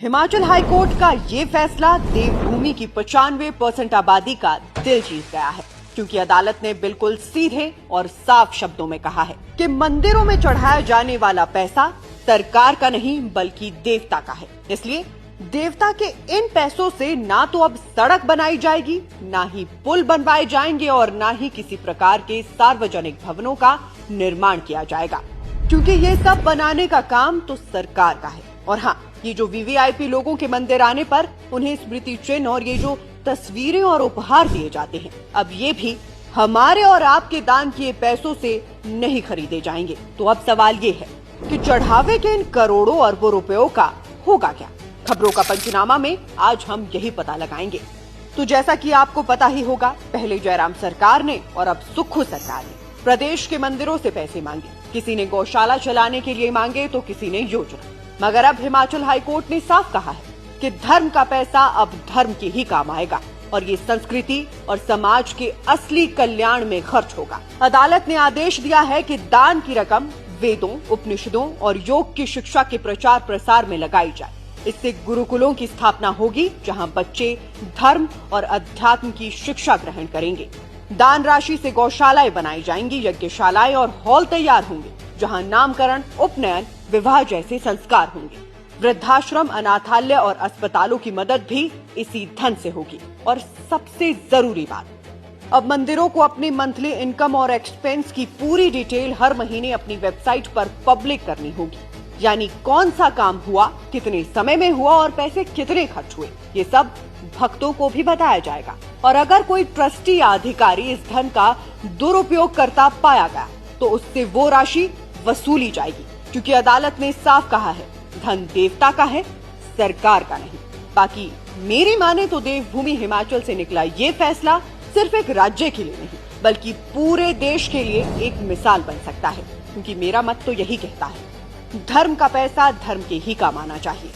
Himachal high court का ये फैसला देवभूमि की 95% आबादी का दिल जीत गया है, क्योंकि अदालत ने बिल्कुल सीधे और साफ शब्दों में कहा है कि मंदिरों में चढ़ाया जाने वाला पैसा सरकार का नहीं बल्कि देवता का है। इसलिए देवता के इन पैसों से ना तो अब सड़क बनाई जाएगी, ना ही पुल बनवाए जाएंगे और ना ही किसी प्रकार के सार्वजनिक भवनों का निर्माण किया जाएगा, क्योंकि ये सब बनाने का काम तो सरकार का है। और हाँ, ये जो वीवीआईपी लोगों के मंदिर आने पर उन्हें स्मृति चिन्ह और ये जो तस्वीरें और उपहार दिए जाते हैं, अब ये भी हमारे और आपके दान किए पैसों से नहीं खरीदे जाएंगे। तो अब सवाल ये है कि चढ़ावे के इन करोड़ों अरबों रुपयों का होगा क्या? खबरों का पंचनामा में आज हम यही पता लगाएंगे। तो जैसा कि आपको पता ही होगा, पहले जयराम सरकार ने और अब सुक्खू सरकार ने प्रदेश के मंदिरों से पैसे मांगे। किसी ने गौशाला चलाने के लिए मांगे तो किसी ने योजना। मगर अब हिमाचल हाईकोर्ट ने साफ कहा है कि धर्म का पैसा अब धर्म के ही काम आएगा और ये संस्कृति और समाज के असली कल्याण में खर्च होगा। अदालत ने आदेश दिया है कि दान की रकम वेदों, उपनिषदों और योग की शिक्षा के प्रचार प्रसार में लगाई जाए। इससे गुरुकुलों की स्थापना होगी, जहां बच्चे धर्म और अध्यात्म की शिक्षा ग्रहण करेंगे। दान राशि से गौशालाएं बनाई जाएंगी, यज्ञशालाएं और हॉल तैयार होंगे, जहां नामकरण, उपनयन, विवाह जैसे संस्कार होंगे। वृद्धाश्रम, अनाथालय और अस्पतालों की मदद भी इसी धन से होगी। और सबसे जरूरी बात, अब मंदिरों को अपनी मंथली इनकम और एक्सपेंस की पूरी डिटेल हर महीने अपनी वेबसाइट पर पब्लिक करनी होगी। यानी कौन सा काम हुआ, कितने समय में हुआ और पैसे कितने खर्च हुए, ये सब भक्तों को भी बताया जाएगा। और अगर कोई ट्रस्टी या अधिकारी इस धन का दुरुपयोग करता पाया गया तो उससे वो राशि वसूली जाएगी, क्योंकि अदालत ने साफ कहा है धन देवता का है, सरकार का नहीं। बाकी मेरी माने तो देवभूमि हिमाचल से निकला ये फैसला सिर्फ एक राज्य के लिए नहीं बल्कि पूरे देश के लिए एक मिसाल बन सकता है, क्योंकि मेरा मत तो यही कहता है, धर्म का पैसा धर्म के ही काम आना चाहिए।